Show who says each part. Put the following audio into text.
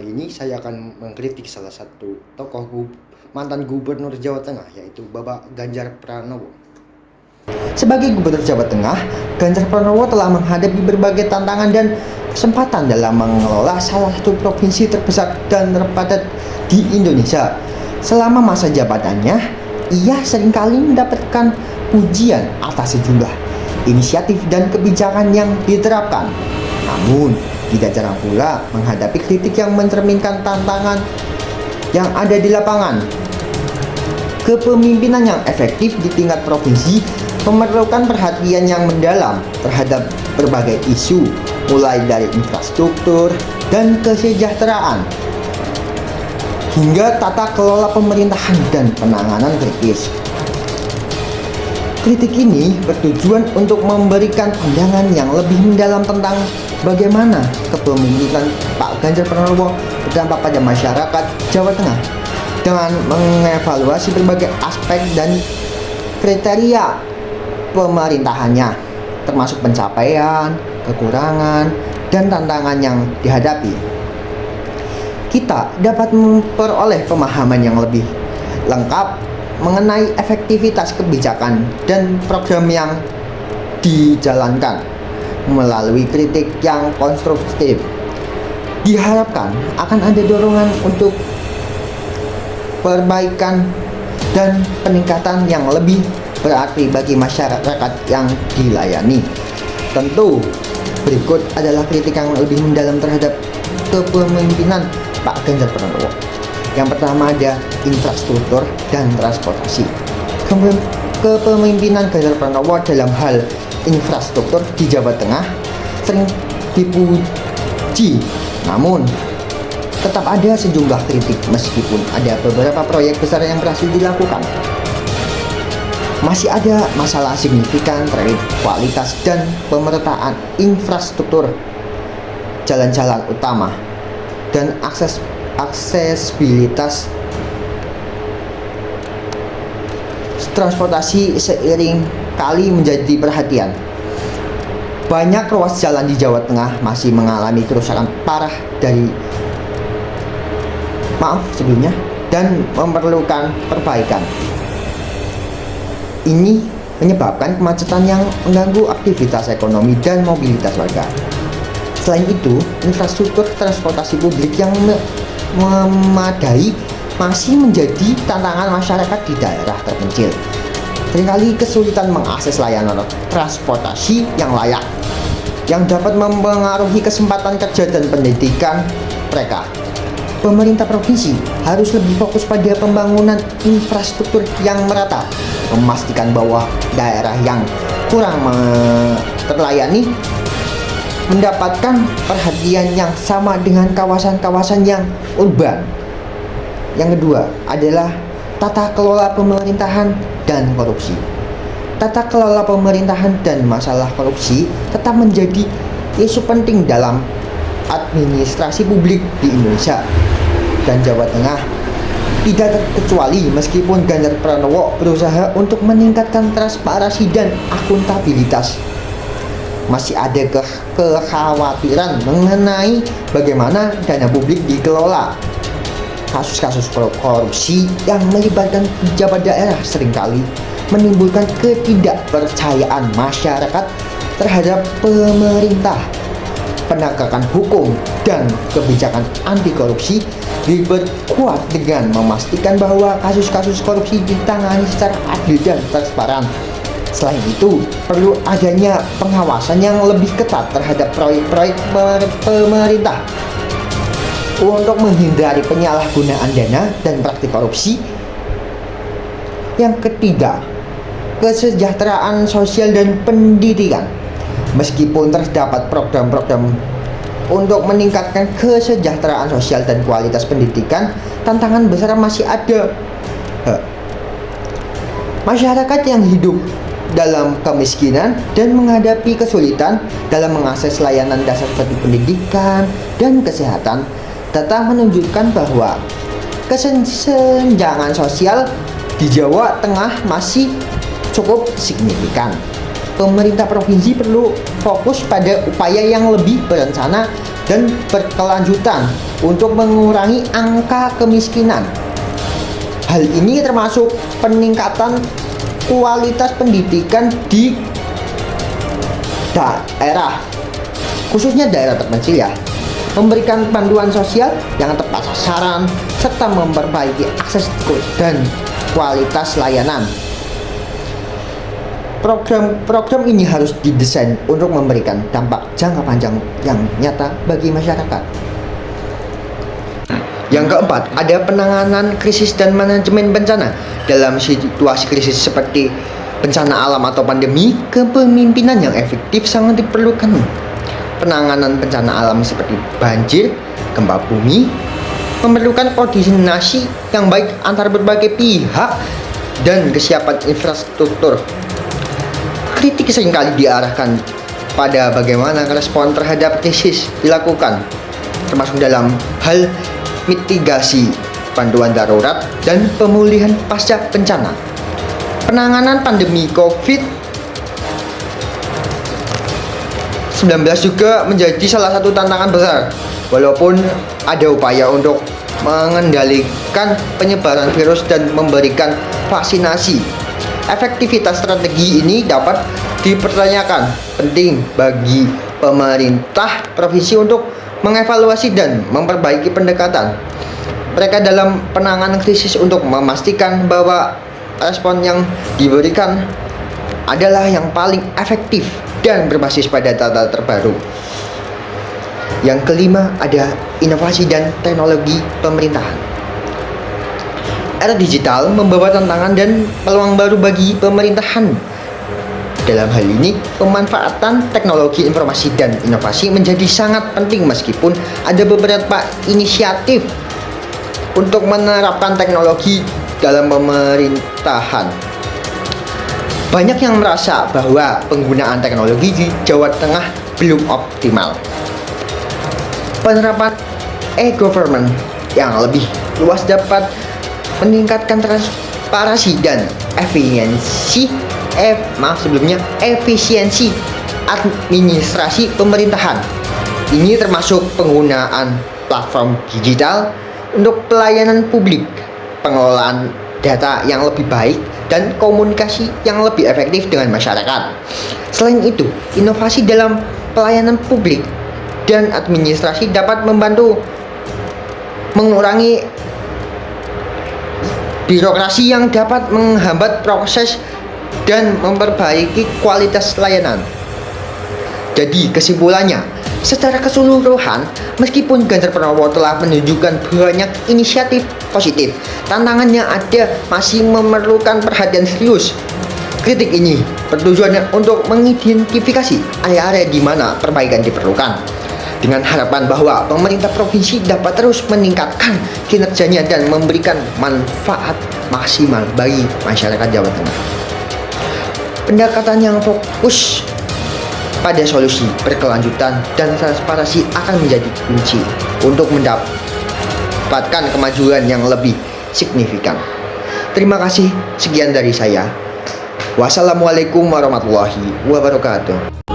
Speaker 1: Kali ini saya akan mengkritik salah satu tokoh mantan gubernur Jawa Tengah, yaitu Bapak Ganjar Pranowo. Sebagai gubernur Jawa Tengah, Ganjar Pranowo telah menghadapi berbagai tantangan dan kesempatan dalam mengelola salah satu provinsi terbesar dan terpadat di Indonesia. Selama masa jabatannya, ia seringkali mendapatkan pujian atas sejumlah inisiatif dan kebijakan yang diterapkan. Namun, tidak jarang pula menghadapi kritik yang mencerminkan tantangan yang ada di lapangan. Kepemimpinan yang efektif di tingkat provinsi memerlukan perhatian yang mendalam terhadap berbagai isu, mulai dari infrastruktur dan kesejahteraan hingga tata kelola pemerintahan dan penanganan kritis. Kritik ini bertujuan untuk memberikan pandangan yang lebih mendalam tentang bagaimana kepemimpinan Pak Ganjar Pranowo berdampak pada masyarakat Jawa Tengah dengan mengevaluasi berbagai aspek dan kriteria pemerintahannya, termasuk pencapaian, kekurangan, dan tantangan yang dihadapi. Kita dapat memperoleh pemahaman yang lebih lengkap mengenai efektivitas kebijakan dan program yang dijalankan melalui kritik yang konstruktif. Diharapkan akan ada dorongan untuk perbaikan dan peningkatan yang lebih berarti bagi masyarakat yang dilayani. Tentu, berikut adalah kritik yang lebih mendalam terhadap kepemimpinan Pak Ganjar Pranowo. Yang pertama ada infrastruktur dan transportasi. Kepemimpinan Ganjar Pranowo dalam hal infrastruktur di Jawa Tengah sering dipuji, namun tetap ada sejumlah kritik meskipun ada beberapa proyek besar yang berhasil dilakukan. Masih ada masalah signifikan terkait kualitas dan pemerataan infrastruktur jalan-jalan utama dan aksesibilitas transportasi seiring kali menjadi perhatian. Banyak ruas jalan di Jawa Tengah masih mengalami kerusakan parah sebelumnya dan memerlukan perbaikan. Ini menyebabkan kemacetan yang mengganggu aktivitas ekonomi dan mobilitas warga. Selain itu, infrastruktur transportasi publik yang memadai masih menjadi tantangan masyarakat di daerah terpencil. Seringkali kesulitan mengakses layanan transportasi yang layak, yang dapat mempengaruhi kesempatan kerja dan pendidikan mereka. Pemerintah provinsi harus lebih fokus pada pembangunan infrastruktur yang merata, memastikan bahwa daerah yang kurang terlayani mendapatkan perhatian yang sama dengan kawasan-kawasan yang urban. Yang kedua adalah tata kelola pemerintahan dan korupsi. Tata kelola pemerintahan dan masalah korupsi tetap menjadi isu penting dalam administrasi publik di Indonesia dan Jawa Tengah. Tidak terkecuali meskipun Ganjar Pranowo berusaha untuk meningkatkan transparansi dan akuntabilitas, masih ada kekhawatiran mengenai bagaimana dana publik dikelola. Kasus-kasus korupsi yang melibatkan pejabat daerah seringkali menimbulkan ketidakpercayaan masyarakat terhadap pemerintah. Penegakan hukum dan kebijakan anti korupsi diperkuat dengan memastikan bahwa kasus-kasus korupsi ditangani secara adil dan transparan. Selain itu, perlu adanya pengawasan yang lebih ketat terhadap proyek-proyek pemerintah untuk menghindari penyalahgunaan dana dan praktik korupsi. Yang ketiga, kesejahteraan sosial dan pendidikan. Meskipun terdapat program-program untuk meningkatkan kesejahteraan sosial dan kualitas pendidikan, tantangan besar masih ada. Masyarakat yang hidup dalam kemiskinan dan menghadapi kesulitan dalam mengakses layanan dasar seperti pendidikan dan kesehatan, data menunjukkan bahwa kesenjangan sosial di Jawa Tengah masih cukup signifikan. Pemerintah provinsi perlu fokus pada upaya yang lebih berencana dan berkelanjutan untuk mengurangi angka kemiskinan. Hal ini termasuk peningkatan kualitas pendidikan di daerah, khususnya daerah terpencil ya, memberikan bantuan sosial yang tepat sasaran, serta memperbaiki akses dan kualitas layanan. Program ini harus didesain untuk memberikan dampak jangka panjang yang nyata bagi masyarakat. Yang keempat, ada penanganan krisis dan manajemen bencana. Dalam situasi krisis seperti bencana alam atau pandemi, kepemimpinan yang efektif sangat diperlukan. Penanganan bencana alam seperti banjir, gempa bumi, memerlukan koordinasi yang baik antar berbagai pihak dan kesiapan infrastruktur. Kritik seringkali diarahkan pada bagaimana respon terhadap krisis dilakukan, termasuk dalam hal mitigasi, bantuan darurat, dan pemulihan pasca bencana. Penanganan pandemi COVID-19 juga menjadi salah satu tantangan besar. Walaupun ada upaya untuk mengendalikan penyebaran virus dan memberikan vaksinasi, efektivitas strategi ini dapat dipertanyakan. Penting bagi pemerintah provinsi untuk mengevaluasi dan memperbaiki pendekatan mereka dalam penanganan krisis untuk memastikan bahwa respon yang diberikan adalah yang paling efektif dan berbasis pada data terbaru. Yang kelima, ada inovasi dan teknologi pemerintahan. Era digital membawa tantangan dan peluang baru bagi pemerintahan. Dalam hal ini, pemanfaatan teknologi informasi dan inovasi menjadi sangat penting meskipun ada beberapa inisiatif untuk menerapkan teknologi dalam pemerintahan. Banyak yang merasa bahwa penggunaan teknologi di Jawa Tengah belum optimal. Penerapan e-government yang lebih luas dapat meningkatkan transparansi dan efisiensi administrasi pemerintahan. Ini termasuk penggunaan platform digital untuk pelayanan publik, pengelolaan data yang lebih baik, dan komunikasi yang lebih efektif dengan masyarakat. Selain itu, inovasi dalam pelayanan publik dan administrasi dapat membantu mengurangi birokrasi yang dapat menghambat proses dan memperbaiki kualitas layanan. Jadi kesimpulannya, secara keseluruhan, meskipun Ganjar Pranowo telah menunjukkan banyak inisiatif positif, tantangannya ada masih memerlukan perhatian serius. Kritik ini bertujuan untuk mengidentifikasi area-area di mana perbaikan diperlukan, dengan harapan bahwa pemerintah provinsi dapat terus meningkatkan kinerjanya dan memberikan manfaat maksimal bagi masyarakat Jawa Tengah. Pendekatan yang fokus pada solusi berkelanjutan dan transparansi akan menjadi kunci untuk mendapatkan kemajuan yang lebih signifikan. Terima kasih, sekian dari saya. Wassalamualaikum warahmatullahi wabarakatuh.